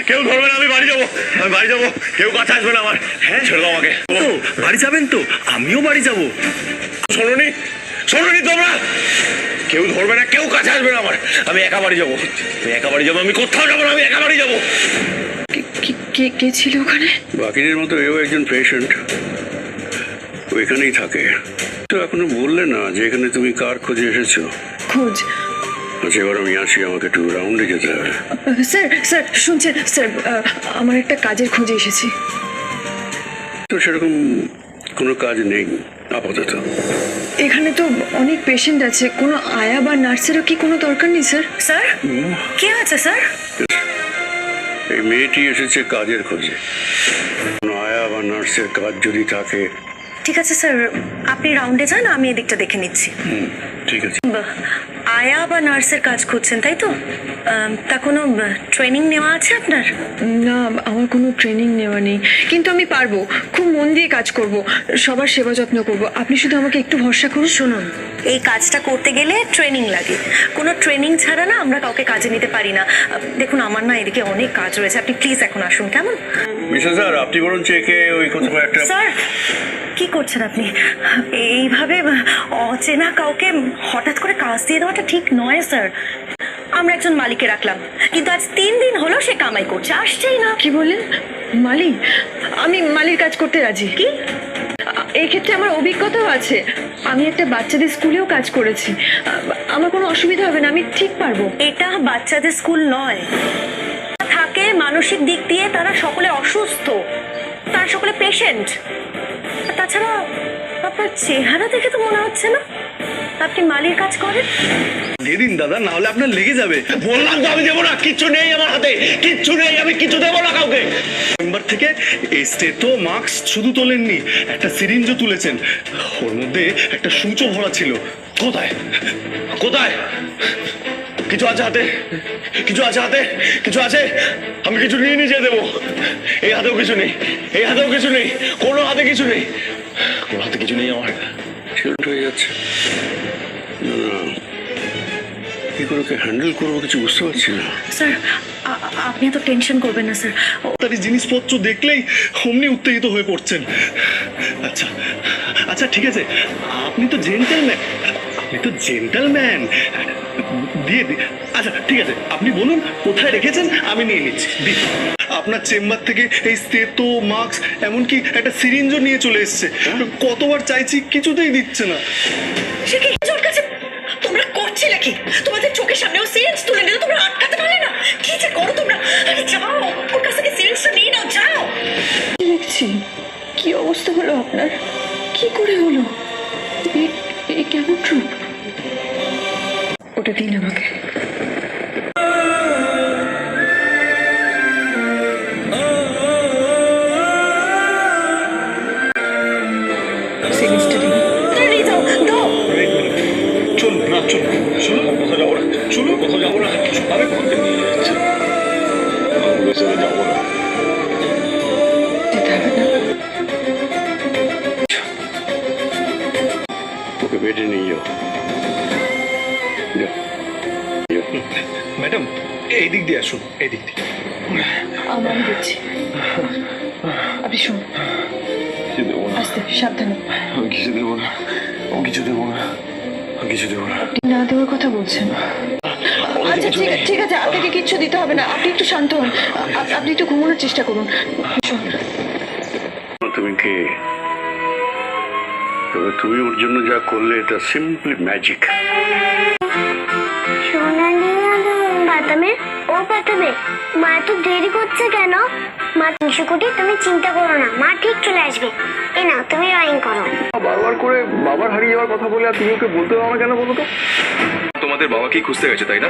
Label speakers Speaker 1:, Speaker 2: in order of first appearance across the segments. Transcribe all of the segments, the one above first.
Speaker 1: কেউ ধরবে না, আমি বাড়ি যাবো, আমি বাড়ি যাবো, কেউ কাছে আসবে না আমার। হ্যাঁ ছেড়ে দাও আমাকে।
Speaker 2: তো বাড়ি যাবেন তো? আমিও বাড়ি যাব।
Speaker 1: শোনোনি, শোনোনি তোমরা, কেউ ধরবে না, কেউ কাছে আসবে না আমার। আমি একা বাড়ি যাবো, আমি একা বাড়ি যাবো, আমি কোথাও যাবো না, আমি একা বাড়ি যাবো।
Speaker 3: কে ছিল ওখানে?
Speaker 4: বাকিদের মতো এও একজন পেশেন্ট, ওইখানেই থাকে। তো এখনো বললে না যে এখানে তুমি কার খোঁজে এসেছো?
Speaker 3: খোঁজ?
Speaker 4: আচ্ছা এবার আমি আসি, আমাকে একটু রাউন্ডে যেতে হবে।
Speaker 3: স্যার শুনছেন স্যার, আমার একটা কাজের খোঁজে এসেছি।
Speaker 4: তো সেরকম কোনো কাজ নেই আপাতত।
Speaker 3: এখানে তো অনেক পেশেন্ট আছে, কোনো আয়া বা নার্সেরও কি কোনো দরকার নেই স্যার? স্যার কে আছে স্যার?
Speaker 4: এই মেয়েটি এসেছে কাজের খোঁজে। কোনো আয়া বা নার্সের কাজ যদি থাকে।
Speaker 5: ঠিক আছে স্যার, আপনি রাউন্ডে যান, আমি এদিকটা দেখে নিচ্ছি।
Speaker 4: ঠিক আছে।
Speaker 5: আয়া বা নার্সের কাজ খুঁজছেন তাই তো? তা কোনো ট্রেনিং নেওয়া আছে আপনার?
Speaker 3: না, আমার কোনো ট্রেনিং নেওয়া নেই, কিন্তু আমি পারবো, খুব মন দিয়ে কাজ করব, সবার সেবা যত্ন করব। আপনি শুধু আমাকে একটু ভরসা করুন।
Speaker 5: শুনুন, এই কাজটা করতে গেলে ট্রেনিং লাগে। কোনো ট্রেনিং ছাড়া না আমরা কাউকে কাজে নিতে পারি না। দেখুন আমার না এদিকে অনেক কাজ রয়েছে, আপনি প্লিজ এখন আসুন কেমন?
Speaker 4: মিসেস স্যার, আপনি বরং চেকে ওই কোথাও একটা।
Speaker 5: স্যার কি করছেন আপনি? এইভাবে অচেনা কাউকে হঠাৎ করে কাজ দিয়ে দেওয়াটা ঠিক নয় স্যার। আমরা একজন মালিককে রাখলাম, কিন্তু আজ 3 দিন হলো সে কামাই করছে, আসছেই না।
Speaker 3: কি বললেন? মালি? আমি মালির কাজ করতে রাজি।
Speaker 5: কি?
Speaker 3: এই ক্ষেত্রে আমার অভিজ্ঞতাও আছে, আমি একটা বাচ্চাদের স্কুলেও কাজ করেছি, আমার কোনো অসুবিধা হবে না, আমি ঠিক পারবো।
Speaker 5: এটা বাচ্চাদের স্কুল নয়, থাকে মানসিক দিক দিয়ে তারা সকলে অসুস্থ, তারা সকলে পেশেন্ট। তাছাড়া আপনার চেহারা দেখে তো মনে হচ্ছে না আপনি মালির কাজ করেন।
Speaker 2: দিয়ে দিন দাদা, না হলে আপনার লেগে যাবে।
Speaker 1: বললাম তো আমি দেবো না, কিচ্ছু নেই আমার হাতে, কিচ্ছু নেই, আমি কিছু দেবো না কাউকে।
Speaker 2: চেম্বার থেকে এই স্টেথো মাস্ক শুধু তোলেননি, একটা সিরিঞ্জও তুলেছেন, ওর মধ্যে একটা সূচও ভরা ছিল।
Speaker 1: কোথায়, কোথায়? কিছু আছে হাতে, কিছু আছে হাতে, কিছু আছে? আমি কিছু নিয়ে নিজে দেবো। এই হাতেও কিছু নেই, এই হাতেও কিছু নেই, কোনো হাতে কিছু নেই, কোনো হাতে কিছু নেই আমার।
Speaker 4: শেল্ট হয়ে যাচ্ছে না, কি করে ওকে হ্যান্ডেল করবো কিছু বুঝতে পারছি না।
Speaker 5: স্যার আপনি এত টেনশন করবেন না স্যার।
Speaker 2: তার এই জিনিসপত্র দেখলেই অমনি উত্তেজিত হয়ে পড়ছেন। আচ্ছা আচ্ছা ঠিক আছে, আপনি তো জেন্টলম্যান, আপনি তো জেন্টলম্যান, দিয়ে দি। আচ্ছা ঠিক আছে, আপনি বলুন কোথায় রেখেছেন, আমি নিয়ে নিচ্ছি। দিন। আপনার চেম্বার থেকে এই স্টেথো মাস্ক এমনকি একটা সিরিঞ্জও নিয়ে চলে এসছে, কতবার চাইছি কিছুতেই দিচ্ছে না।
Speaker 5: সে কি ওর কাছে? তোমরা করছিলে কি? তোমাদের চোখের সামনে ও সিরিঞ্জ তুলে নিলে, তোমরা আটকাতে পারলে না? কি যে করো তোমরা! আরে যাও, ওর কাছ থেকে সিরিঞ্জটা নিয়ে নাও, যাও।
Speaker 3: দেখছি কি অবস্থা হলো আপনার, কি করে হলো? এই কেমন ট্রুপ? ওটা দিন আমাকে। সিরিঞ্জটা দিন।
Speaker 5: নিয়ে যাও, দাও।
Speaker 2: চলুন না, চলুন, চলুন, কোথাও যাবো না, চলুন, কোথাও যাবো না, আরে কোথাও যাবো না।
Speaker 3: যেতে হবে না।
Speaker 4: ওকে বেডে নিয়ে যাও।
Speaker 2: ম্যাডাম এই দিক দিয়ে আসুন, এই দিক দিয়ে।
Speaker 3: আমি দেখছি, আপনি শুনুন, আস্তে সাবধানে।
Speaker 4: আমি কিছু দেবো না, আমি কিছু দেবো না, আমি কিছু দেবো না।
Speaker 3: আপনি না দেওয়ার কথা বলছেন? আচ্ছা ঠিক আছে, আপনাকে কিচ্ছু দিতে হবে না, আপনি একটু শান্ত হন, আপনি একটু ঘুমানোর চেষ্টা করুন।
Speaker 4: তুমি কে? তবে তুমি ওর জন্য যা করলে এটা সিম্পলি ম্যাজিক।
Speaker 6: সোনালি বাদামে ও পাঠাবে, মা তো দেরি করছে কেন? মা 300 কোটি, তুমি চিন্তা করো না, মা ঠিক চলে আসবে। এই নাও তুমি ড্রয়িং করো।
Speaker 7: বারবার করে বাবার হারিয়ে যাওয়ার কথা বলে আর তুমি ওকে বলতে পারো না কেন বলো তো?
Speaker 1: তোমাদের বাবাকেই খুঁজতে গেছে তাই না?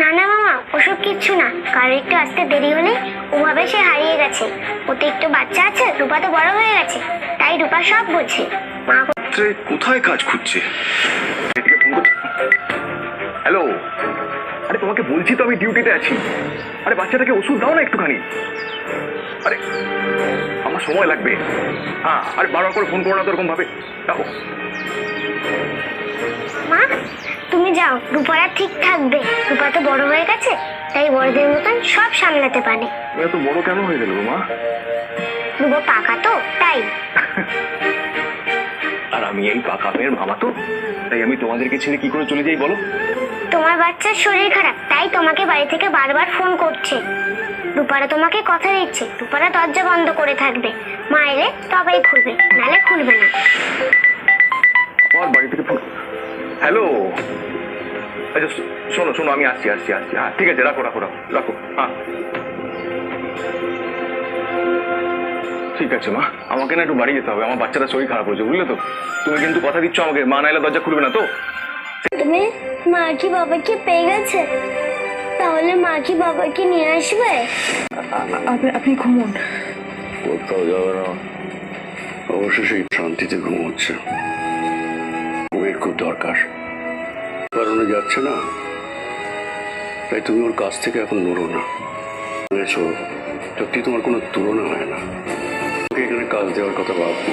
Speaker 6: না না মামা, ওসব কিচ্ছু না, কারো একটু আসতে দেরি হলে ওভাবে সে হারিয়ে গেছে। ওতে একটু বাচ্চা আছে, রূপা তো বড় হয়ে গেছে, তাই রূপা সব বোঝে। মা
Speaker 1: কোথায় কাজ খুঁজছে?
Speaker 7: হ্যালো, আরে তোমাকে বলছি তো আমি ডিউটিতে আছি। আরে বাচ্চাটাকে ওষুধ দাও না একটুখানি। আরে আমার সময় লাগবে। হ্যাঁ, আরে বারবার করে ফোন করো না তো এরকম ভাবে। দেখো
Speaker 6: মা তুমি যাও, রূপারা ঠিক থাকবে, রূপা তো বড় হয়ে গেছে। তাই বড়দের মতন সব সামলাতে পারে।
Speaker 7: এত বড় কেন হয়ে গেল মা?
Speaker 6: রূপা পাকা তো তাই।
Speaker 7: আর আমি এই পাকা মেয়ের মামা তো, তাই আমি তোমাদেরকে ছেড়ে কি করে চলে যাই বলো?
Speaker 6: তোমার বাচ্চার শরীর খারাপ, তাই তোমাকে বাড়ি থেকে বারবার ফোন করছে। রূপারা তোমাকে কথা দিচ্ছে, রূপারা দরজা বন্ধ করে থাকবে, মা এলে তবেই খুলবে, নালে খুলবে না।
Speaker 7: আমার বাড়ি থেকে ফোন। হ্যালো, আচ্ছা শোনো শোনো, আমি আসছি। হ্যাঁ ঠিক আছে, রাখো। হ্যাঁ ঠিক আছে মা, আমাকে না একটু বাড়ি যেতে হবে, আমার বাচ্চাটা শরীর খারাপ হয়েছে, বুঝলে তো? তুমি কিন্তু কথা দিচ্ছ আমাকে, মা না এলে দরজা খুলবে না তো?
Speaker 6: তুমি মা কি বাবাকে পেয়ে গেছে? তাহলে মা কি বাবাকে নিয়ে আসবে?
Speaker 3: আপনি ঘুমুন।
Speaker 4: কোথাও যাবে না, অবশেষে শান্তিতে ঘুমোচ্ছে। ঘুমের খুব দরকার, কারণে যাচ্ছে না, তাই তুমি ওর কাছ থেকে এখন নড়ো না। বুঝেছো? সত্যি তোমার কোনো তুলনা হয় না। ওকে এখানে কাজ দেওয়ার কথা ভাববো।